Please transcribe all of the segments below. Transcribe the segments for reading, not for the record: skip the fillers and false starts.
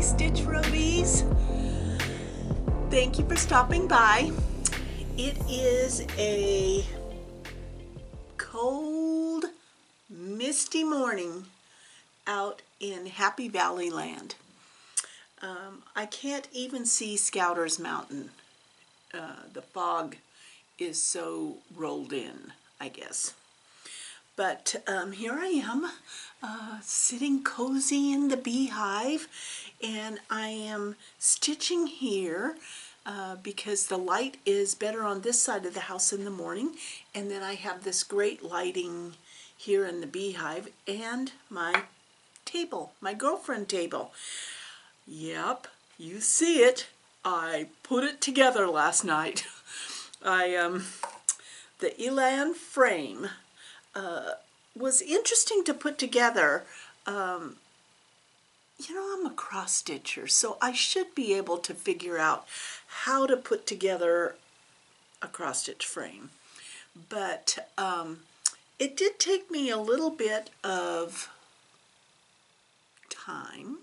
Stitch Roadies. Thank you for stopping by. It is a cold, misty morning out in Happy Valley land. I can't even see Scouter's Mountain. The fog is so rolled in, I guess. But here I am, sitting cozy in the beehive, and I am stitching here because the light is better on this side of the house in the morning, and then I have this great lighting here in the beehive and my table, my girlfriend table. Yep, you see it. I put it together last night. The Elan frame was interesting to put together. You know, I'm a cross stitcher, so I should be able to figure out how to put together a cross stitch frame. But it did take me a little bit of time,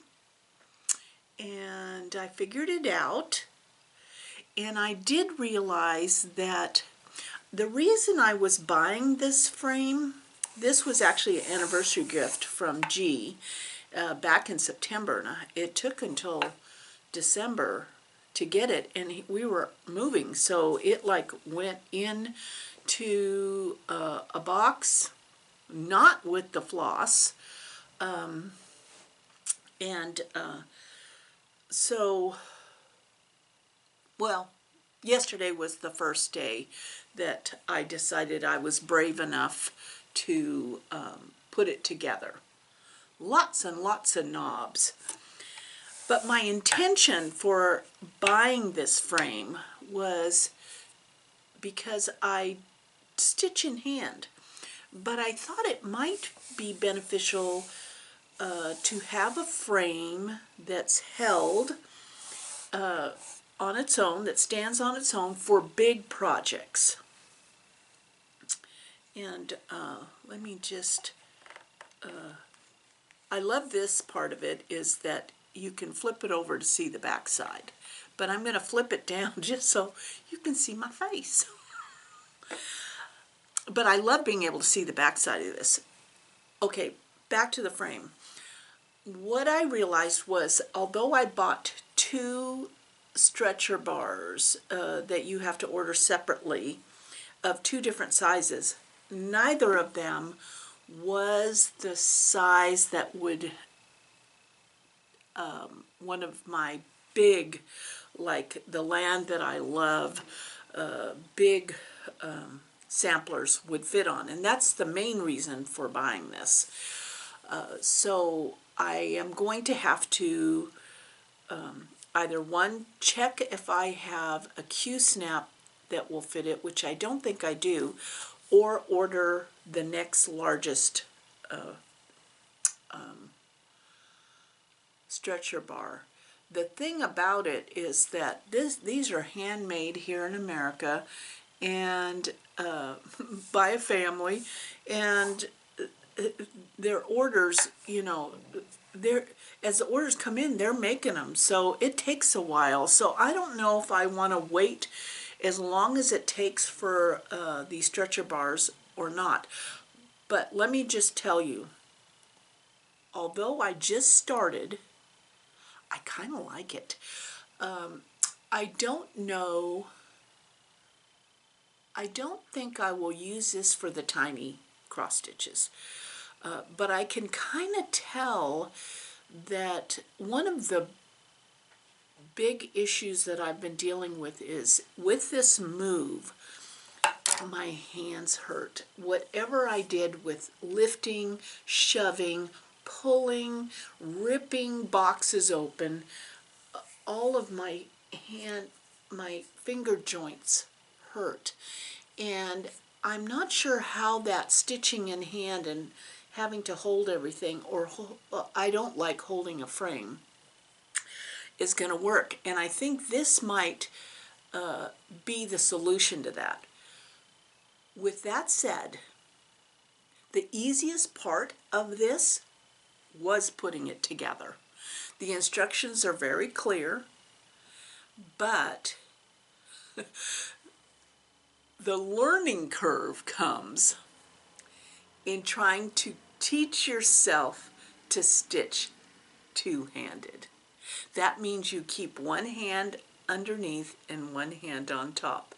and I figured it out. And I did realize that the reason I was buying this frame, this was actually an anniversary gift from G back in September. And it took until December to get it, and we were moving, so it like went in to a box, not with the floss, so, well, yesterday was the first day that I decided I was brave enough to put it together. Lots and lots of knobs. But my intention for buying this frame was because I stitch in hand. But I thought it might be beneficial to have a frame that's held on its own, that stands on its own for big projects. And let me just, I love this part of it, is that you can flip it over to see the back side. But I'm going to flip it down just so you can see my face. But I love being able to see the back side of this. Okay, back to the frame. What I realized was, although I bought two stretcher bars that you have to order separately of two different sizes, neither of them was the size that would one of my big, like the land that I love, big samplers would fit on. And that's the main reason for buying this. So I am going to have to either one, check if I have a Q-snap that will fit it, which I don't think I do, or order the next largest stretcher bar. The thing about it is that these are handmade here in America, and by a family, and their orders, you know, as the orders come in, they're making them, so it takes a while. So I don't know if I want to wait as long as it takes for these stretcher bars or not. But let me just tell you, although I just started, I kind of like it. I don't know, I don't think I will use this for the tiny cross stitches, but I can kind of tell that one of the big issues that I've been dealing with is with this move, my hands hurt. Whatever I did with lifting, shoving, pulling, ripping boxes open, all of my finger joints hurt. And I'm not sure how that stitching in hand and having to hold everything, or I don't like holding a frame, is going to work. And I think this might be the solution to that. With that said, the easiest part of this was putting it together. The instructions are very clear, but the learning curve comes in trying to teach yourself to stitch two-handed. That means you keep one hand underneath and one hand on top.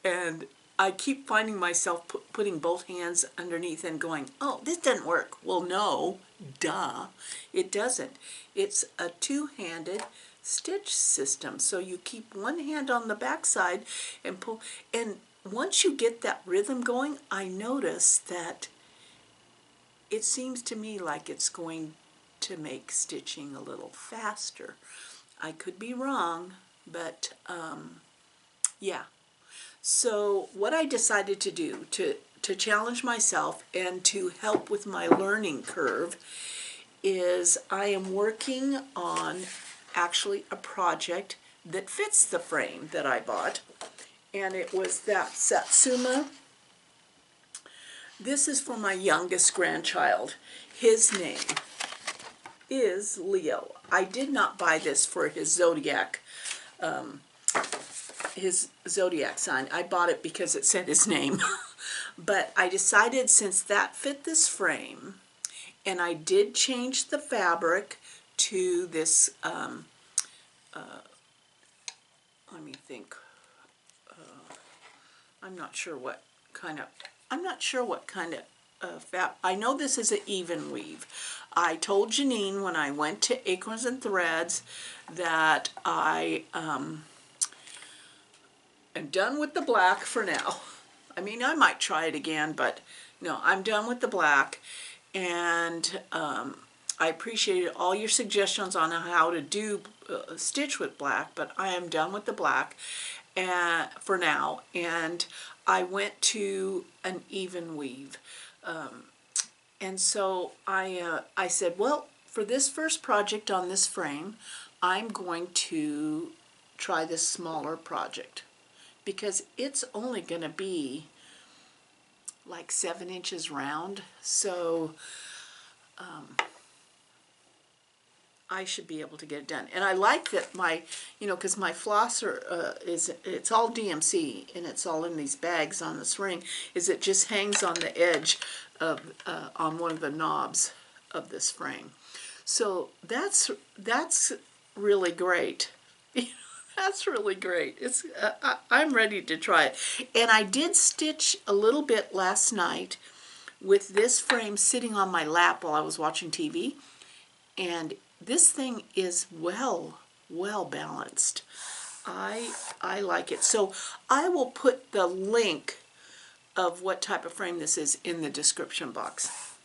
And I keep finding myself putting both hands underneath and going, oh, this doesn't work. Well, no, duh, it doesn't. It's a two-handed stitch system. So you keep one hand on the back side and pull. And once you get that rhythm going, I notice that it seems to me like it's going to make stitching a little faster. I could be wrong, but yeah. So what I decided to do to challenge myself and to help with my learning curve is I am working on actually a project that fits the frame that I bought, and it was that Satsuma. This is for my youngest grandchild. His name is Leo. I did not buy this for his zodiac sign. I bought it because it said his name. But I decided, since that fit this frame, and I did change the fabric to this, let me think, I'm not sure what kind of I know this is an even weave. I told Janine when I went to Acorns and Threads that I am done with the black for now. I mean, I might try it again, but no, I'm done with the black. And I appreciated all your suggestions on how to do stitch with black, but I am done with the black for now. And I went to an even weave. And so I said, well, for this first project on this frame, I'm going to try this smaller project because it's only going to be like 7 inches round. So I should be able to get it done. And I like that my, because my flosser it's all DMC and it's all in these bags on this ring, is it just hangs on the edge of, on one of the knobs of this frame. So that's really great. That's really great. It's I'm ready to try it. And I did stitch a little bit last night with this frame sitting on my lap while I was watching TV. And this thing is well balanced. I like it. So I will put the link of what type of frame this is in the description box.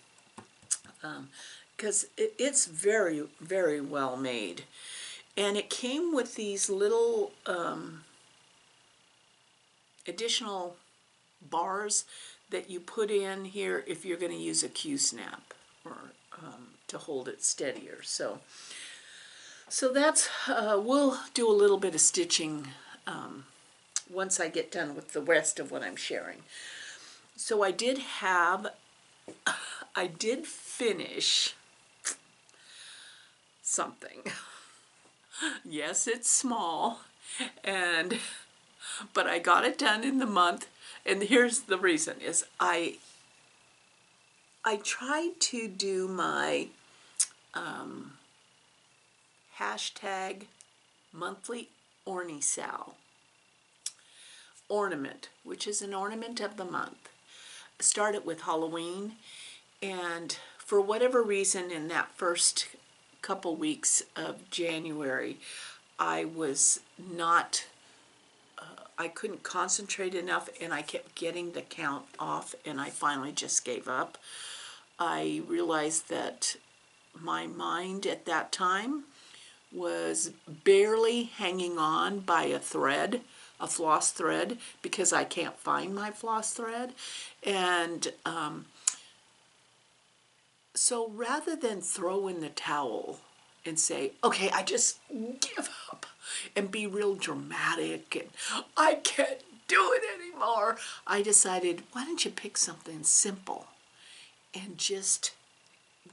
Because it's very well made. And it came with these little additional bars that you put in here if you're going to use a Q-snap or to hold it steadier. So that's, we'll do a little bit of stitching once I get done with the rest of what I'm sharing. So I did finish something. Yes, it's small, but I got it done in the month, and here's the reason, is I tried to do my hashtag monthly ornisal ornament, which is an ornament of the month. I started with Halloween, and for whatever reason in that first couple weeks of January, I was not, I couldn't concentrate enough, and I kept getting the count off, and I finally just gave up. I realized that my mind at that time was barely hanging on by a thread, a floss thread, because I can't find my floss thread. And so rather than throw in the towel and say, okay, I just give up, and be real dramatic and I can't do it anymore, I decided, why don't you pick something simple and just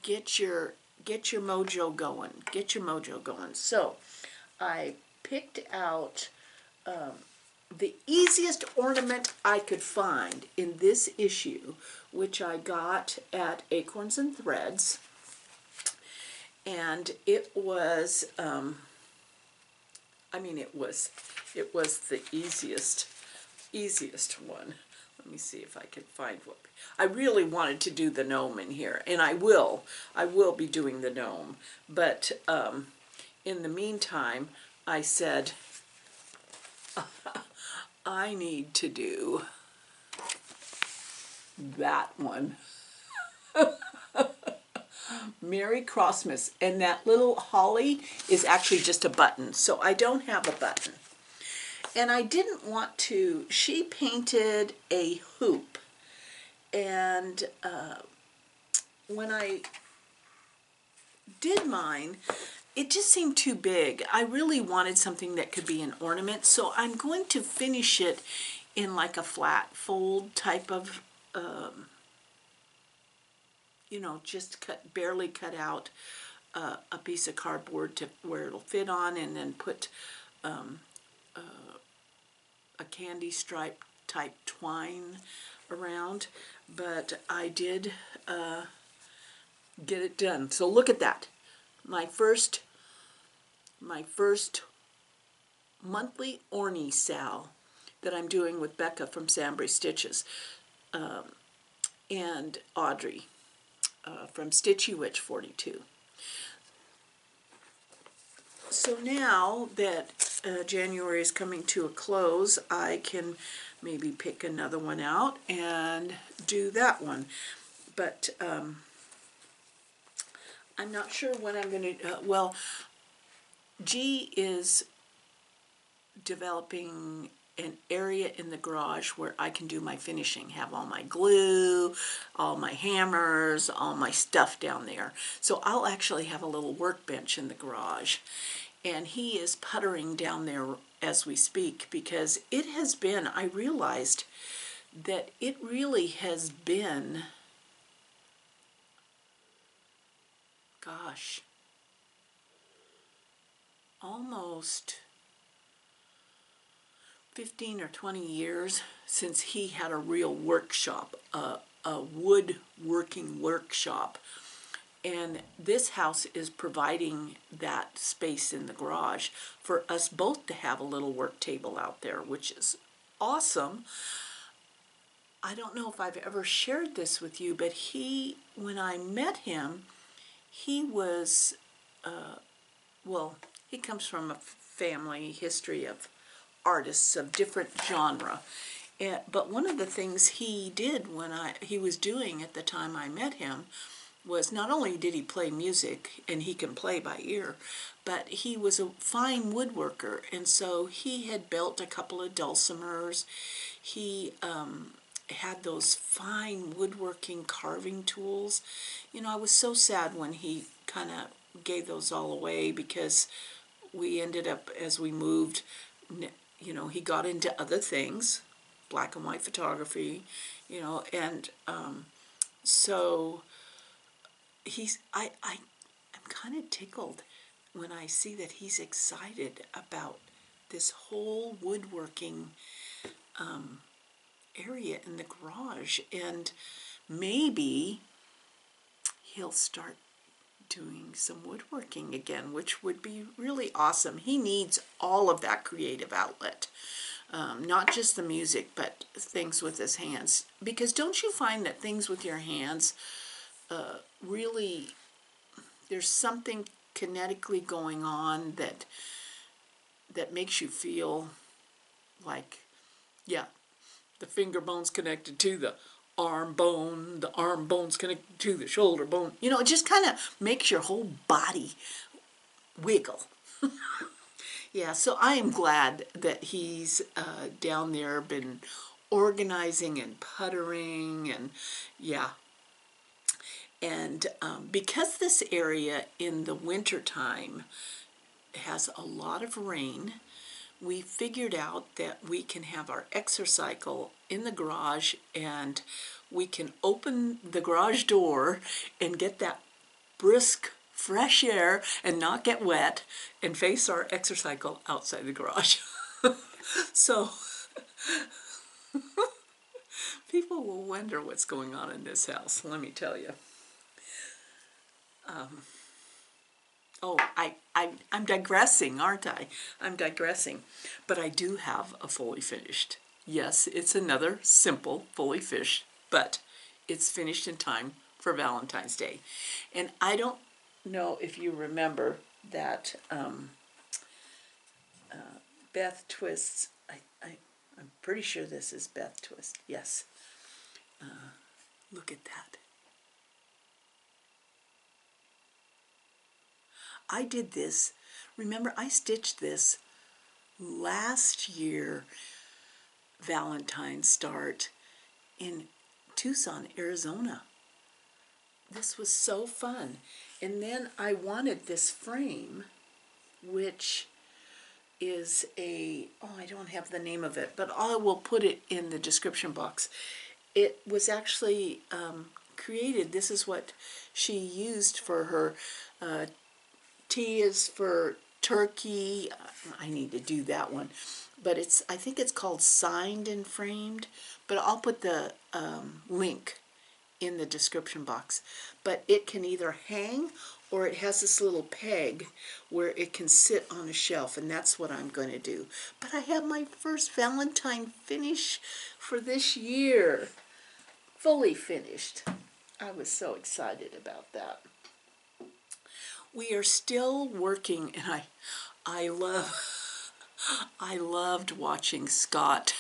get your get your mojo going. Get your mojo going. So I picked out the easiest ornament I could find in this issue, which I got at Acorns and Threads, and it was, I mean, it was the easiest one. Let me see if I can find what. I really wanted to do the gnome in here, and I will be doing the gnome, but in the meantime, I said, I need to do that one. Merry Christmas. And that little holly is actually just a button, so I don't have a button. And I didn't want to, she painted a hoop, and when I did mine, it just seemed too big. I really wanted something that could be an ornament, so I'm going to finish it in like a flat fold type of, you know, just barely cut out a piece of cardboard to where it'll fit on, and then put a candy stripe type twine around. But I did get it done. So look at that. My first monthly Orny Sal that I'm doing with Becca from Samplery Stitches, and Audrey from Stitchy Witch 42. So now that January is coming to a close, I can maybe pick another one out and do that one. But I'm not sure when I'm going to, well, G is developing an area in the garage where I can do my finishing, have all my glue, all my hammers, all my stuff down there. So I'll actually have a little workbench in the garage. And he is puttering down there as we speak, because it has been, I realized that it really has been, gosh, almost 15 or 20 years since he had a real workshop, a woodworking workshop. And this house is providing that space in the garage for us both to have a little work table out there, which is awesome. I don't know if I've ever shared this with you, but he, when I met him, he was, well, he comes from a family history of artists of different genre. But one of the things he did when he was doing at the time I met him was, not only did he play music, and he can play by ear, but he was a fine woodworker, and so he had built a couple of dulcimers. He had those fine woodworking carving tools. You know, I was so sad when he kind of gave those all away, because we ended up, as we moved, you know, he got into other things, black and white photography, you know, and so I'm kind of tickled when I see that he's excited about this whole woodworking area in the garage, and maybe he'll start doing some woodworking again, which would be really awesome. He needs all of that creative outlet, not just the music, but things with his hands. Because don't you find that things with your hands, really, there's something kinetically going on that makes you feel like, yeah, the finger bone's connected to the arm bone's connected to the shoulder bone. You know, it just kind of makes your whole body wiggle. Yeah, so I am glad that he's down there, been organizing and puttering, and yeah. And because this area in the winter time has a lot of rain, we figured out that we can have our exercycle in the garage, and we can open the garage door and get that brisk fresh air and not get wet and face our exercise cycle outside the garage. So people will wonder what's going on in this house, let me tell you. Oh, I'm digressing, aren't I? I'm digressing. But I do have a fully finished. Yes, it's another simple, fully finished, but it's finished in time for Valentine's Day. And I don't know if you remember that Beth Twist's, I'm pretty sure this is Beth Twist, yes. Look at that. I did this, remember I stitched this last year Valentine start in Tucson, Arizona. This was so fun. And then I wanted this frame, which is I don't have the name of it, but I will put it in the description box. It was actually created, this is what she used for her T is for turkey. I need to do that one. But I think it's called Signed and Framed. But I'll put the link in the description box. But it can either hang or it has this little peg where it can sit on a shelf, and that's what I'm going to do. But I have my first Valentine finish for this year. Fully finished. I was so excited about that. We are still working, and I loved watching Scott,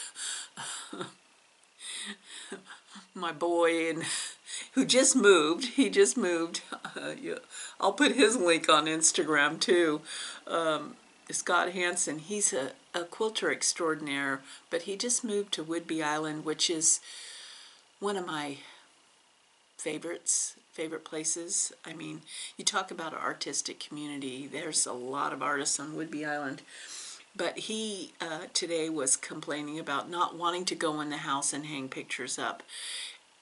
my boy, and who just moved. He just moved. I'll put his link on Instagram too. Scott Hansen. He's a quilter extraordinaire, but he just moved to Whidbey Island, which is one of my favorite places. I mean, you talk about an artistic community. There's a lot of artists on Whidbey Island. But he today was complaining about not wanting to go in the house and hang pictures up.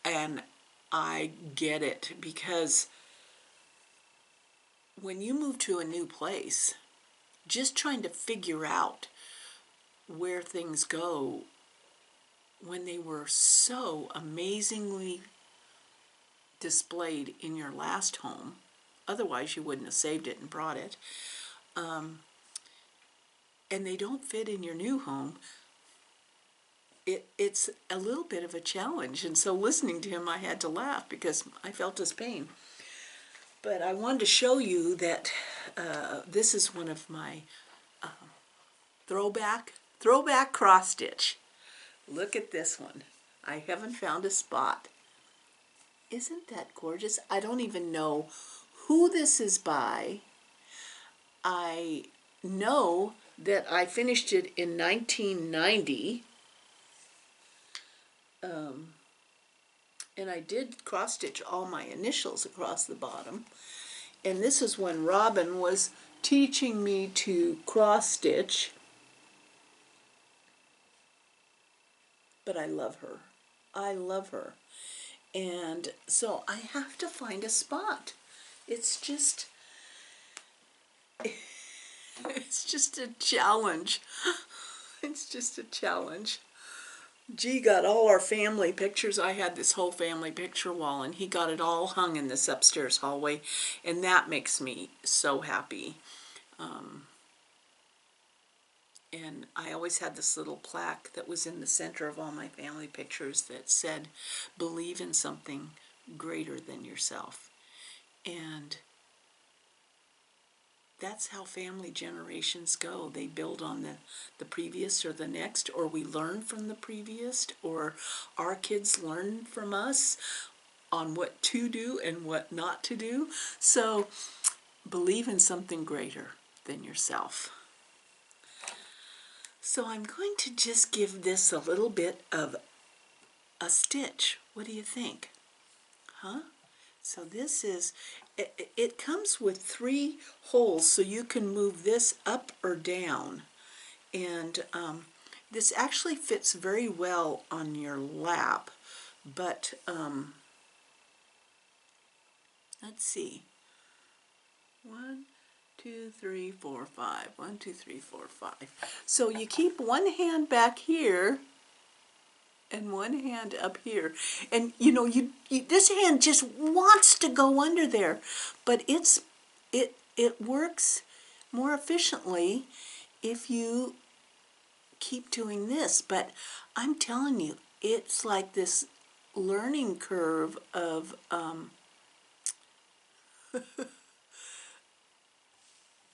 And I get it, because when you move to a new place, just trying to figure out where things go when they were so amazingly displayed in your last home, otherwise you wouldn't have saved it and brought it, and they don't fit in your new home, it's a little bit of a challenge. And so listening to him, I had to laugh because I felt his pain. But I wanted to show you that this is one of my throwback cross stitch. Look at this one. I haven't found a spot. Isn't that gorgeous? I don't even know who this is by. I know that I finished it in 1990. And I did cross stitch all my initials across the bottom. And this is when Robin was teaching me to cross stitch. But I love her. I love her. And so I have to find a spot. It's just a challenge. It's just a challenge. G got all our family pictures. I had this whole family picture wall, and he got it all hung in this upstairs hallway, and that makes me so happy. And I always had this little plaque that was in the center of all my family pictures that said, "Believe in something greater than yourself." And that's how family generations go. They build on the previous or the next, or we learn from the previous, or our kids learn from us on what to do and what not to do. So believe in something greater than yourself. So I'm going to just give this a little bit of a stitch. What do you think? Huh? So this is, it comes with 3 holes, so you can move this up or down. And this actually fits very well on your lap, but let's see. 1, 2, 3, 4, 5. 1, 2, 3, 4, 5. So you keep one hand back here and one hand up here, and you know this hand just wants to go under there, but it works more efficiently if you keep doing this. But I'm telling you, it's like this learning curve of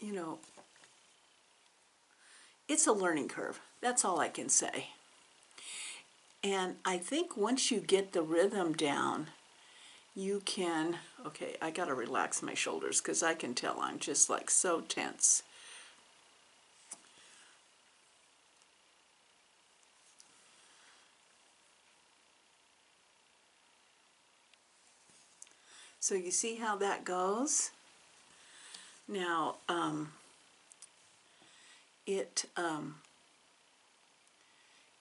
you know, it's a learning curve. That's all I can say. And I think once you get the rhythm down, you can, okay, I gotta relax my shoulders because I can tell I'm just like so tense. So you see how that goes? Now,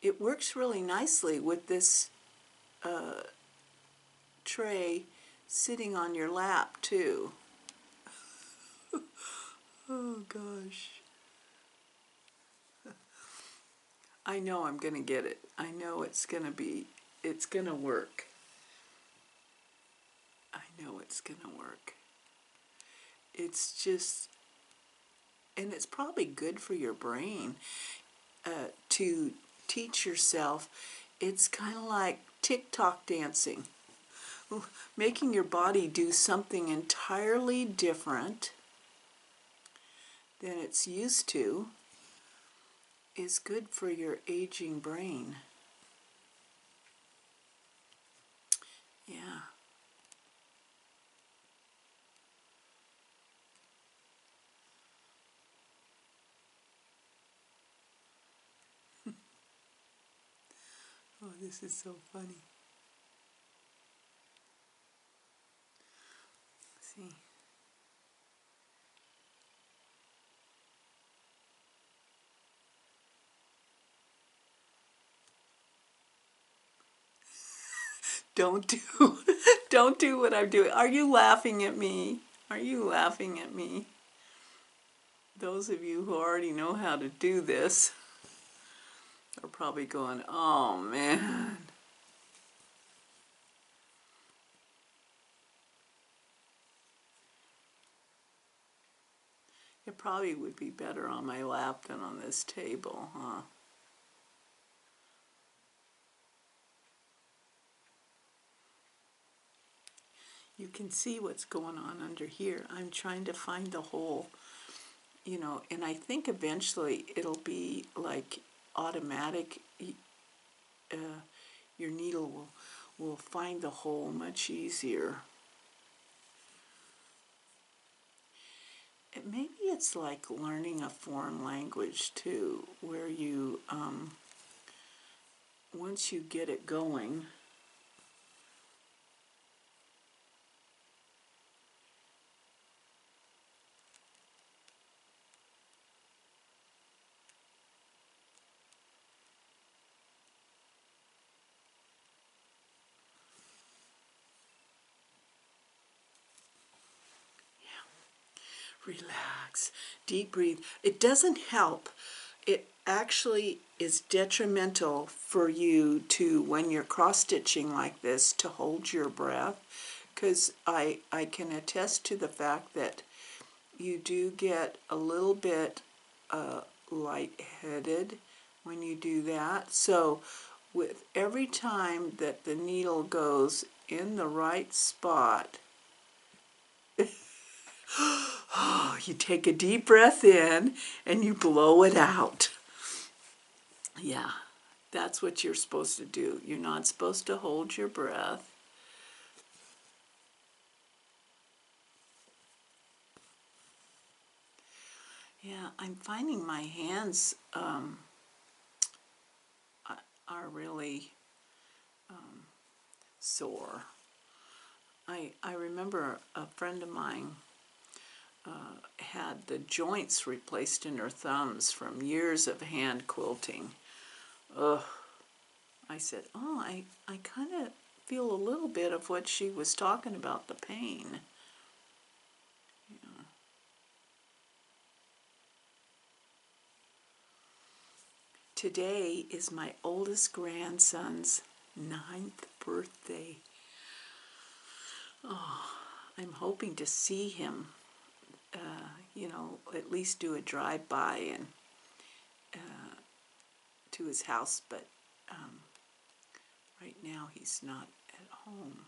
it works really nicely with this tray sitting on your lap too. Oh gosh. I know I'm gonna get it. I know it's gonna work. I know it's gonna work. It's just, and it's probably good for your brain to teach yourself. It's kind of like TikTok dancing. Making your body do something entirely different than it's used to is good for your aging brain. Yeah. Oh, this is so funny. See. Don't do don't do what I'm doing. Are you laughing at me? Are you laughing at me? Those of you who already know how to do this are probably going, "Oh man." It probably would be better on my lap than on this table, huh? You can see what's going on under here. I'm trying to find the hole, you know, and I think eventually it'll be like automatic. Your needle will find the hole much easier. Maybe it's like learning a foreign language too, where you, once you get it going, relax, deep breathe. It doesn't help. It actually is detrimental for you to, when you're cross-stitching like this, to hold your breath, because I can attest to the fact that you do get a little bit lightheaded when you do that. So with every time that the needle goes in the right spot, you take a deep breath in and you blow it out. Yeah, that's what you're supposed to do. You're not supposed to hold your breath. Yeah, I'm finding my hands are really sore. I remember a friend of mine had the joints replaced in her thumbs from years of hand quilting. Ugh. I said, oh, I kind of feel a little bit of what she was talking about, the pain. Yeah. Today is my oldest grandson's 9th birthday. Oh, I'm hoping to see him, at least do a drive-by and to his house, but right now he's not at home.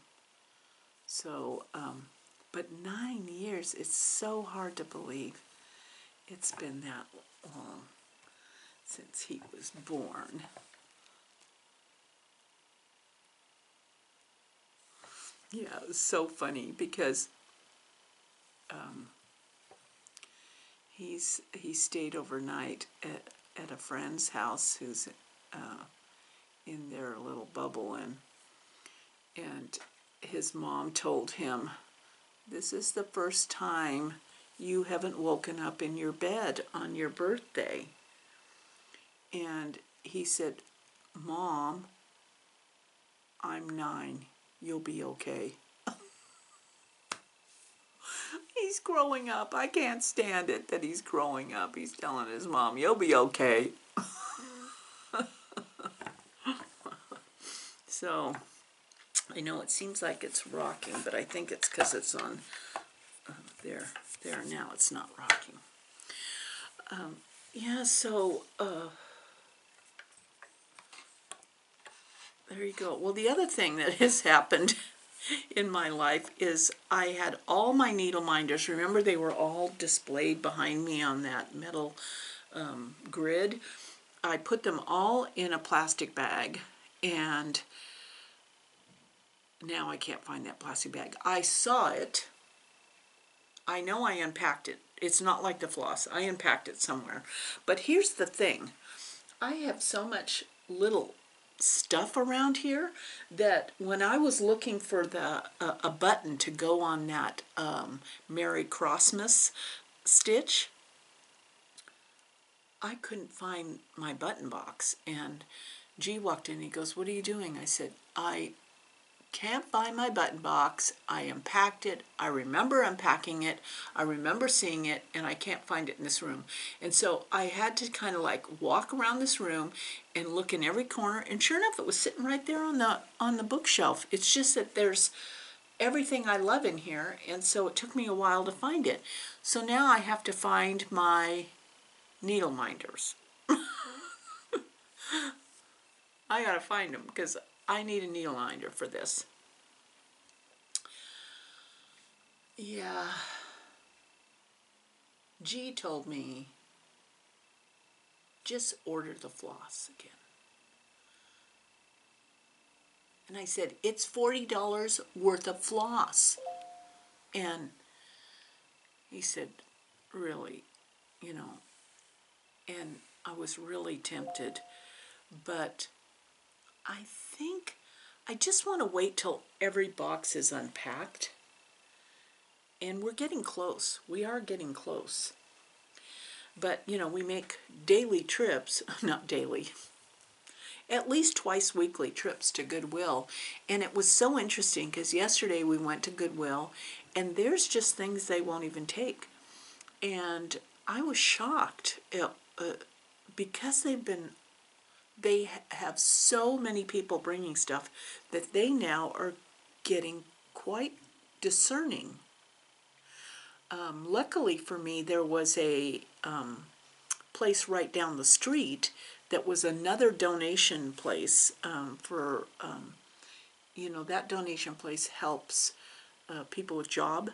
So, but 9 years, it's so hard to believe it's been that long since he was born. Yeah, it was so funny because he stayed overnight at a friend's house who's in their little bubble, and his mom told him, "This is the first time you haven't woken up in your bed on your birthday." And he said, "Mom, I'm 9. You'll be okay." He's growing up. I can't stand it that he's growing up. He's telling his mom, "You'll be okay." So, I know it seems like it's rocking, but I think it's because it's on there. Now it's not rocking. Yeah, so there you go. Well, the other thing that has happened in my life is I had all my needle minders. Remember, they were all displayed behind me on that metal grid. I put them all in a plastic bag, and now I can't find that plastic bag. I saw it. I know I unpacked it. It's not like the floss. I unpacked it somewhere. But here's the thing. I have so much little stuff around here that when I was looking for a button to go on that Merry Christmas stitch, I couldn't find my button box. And G walked in and he goes, "What are you doing?" I said, "I can't find my button box. I unpacked it. I remember unpacking it. I remember seeing it, and I can't find it in this room." And so I had to kind of like walk around this room and look in every corner, and sure enough, it was sitting right there on the bookshelf. It's just that there's everything I love in here, and so it took me a while to find it. So now I have to find my needle minders. I gotta find them because I need a needle minder for this. Yeah. G told me, just order the floss again. And I said, it's $40 worth of floss. And he said, really, and I was really tempted. But I think I just want to wait till every box is unpacked. And we're getting close. We are getting close. But, we make daily trips, not daily, at least twice weekly trips to Goodwill. And it was so interesting because yesterday we went to Goodwill and there's just things they won't even take. And I was shocked because they have so many people bringing stuff that they now are getting quite discerning. Luckily for me, there was a place right down the street that was another donation place that donation place helps people with job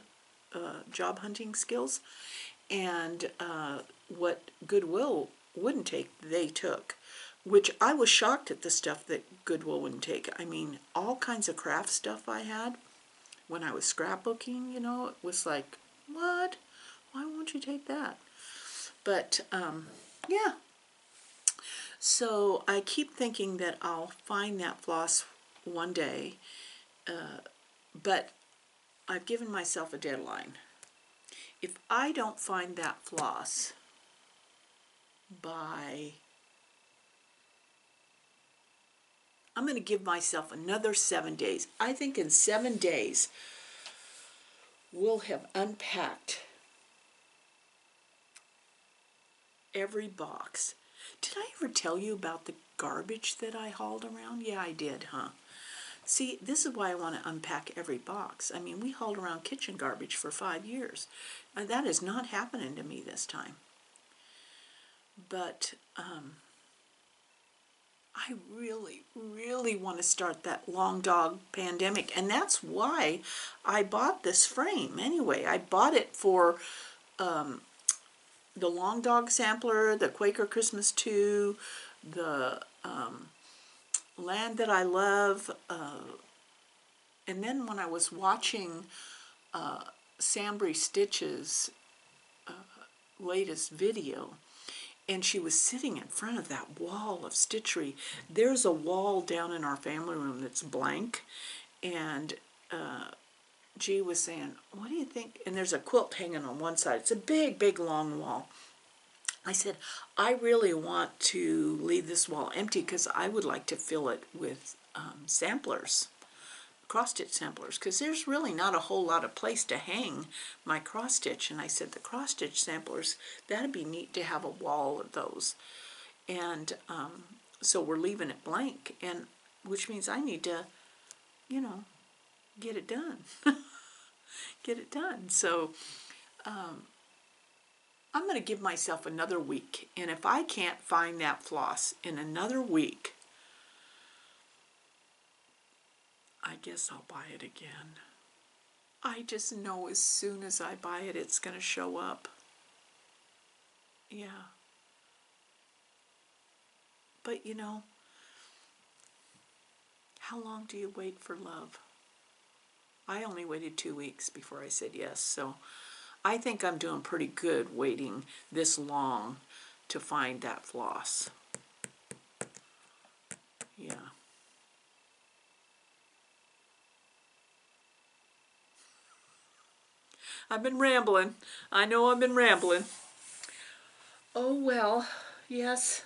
hunting skills, and what Goodwill wouldn't take, they took, which I was shocked at the stuff that Goodwill wouldn't take. I mean, all kinds of craft stuff I had when I was scrapbooking, it was like, what? Why won't you take that? But, yeah. So I keep thinking that I'll find that floss one day, but I've given myself a deadline. If I don't find that floss by, I'm going to give myself another 7 days. I think in 7 days, we'll have unpacked every box. Did I ever tell you about the garbage that I hauled around? Yeah, I did, huh? See, this is why I want to unpack every box. I mean, we hauled around kitchen garbage for 5 years. And that is not happening to me this time. But I really, really want to start that long dog pandemic. And that's why I bought this frame anyway. I bought it for the long dog sampler, the Quaker Christmas 2, the Land That I Love. And then when I was watching Samplery Stitch's latest video, and she was sitting in front of that wall of stitchery. There's a wall down in our family room that's blank, and G was saying, what do you think? And there's a quilt hanging on one side. It's a big, big, long wall. I said, I really want to leave this wall empty because I would like to fill it with samplers, cross-stitch samplers, because there's really not a whole lot of place to hang my cross-stitch. And I said, the cross-stitch samplers, that'd be neat to have a wall of those. And so we're leaving it blank, and which means I need to, you know, get it done. Get it done. So I'm going to give myself another week, and if I can't find that floss in another week, I guess I'll buy it again. I just know as soon as I buy it, it's going to show up. Yeah. But you know, how long do you wait for love? I only waited 2 weeks before I said yes, so I think I'm doing pretty good waiting this long to find that floss. Yeah. I've been rambling. I know I've been rambling. Oh well, yes.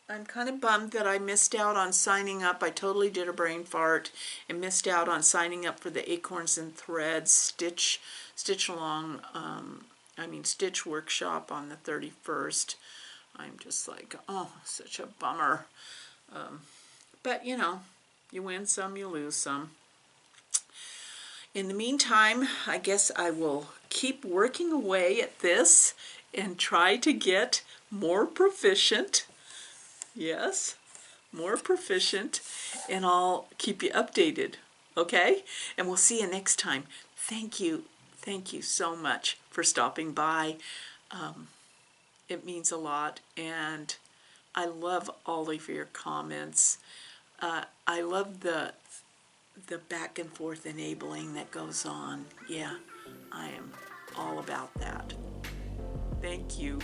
I'm kind of bummed that I missed out on signing up. I totally did a brain fart and missed out on signing up for the Acorns and Threads stitch along, stitch workshop on the 31st. I'm just like, oh, such a bummer. But you know, you win some, you lose some. In the meantime, I guess I will keep working away at this and try to get more proficient. Yes, more proficient, and I'll keep you updated, okay? And we'll see you next time. Thank you so much for stopping by. It means a lot, and I love all of your comments. I love the back and forth enabling that goes on. Yeah, I am all about that. Thank you.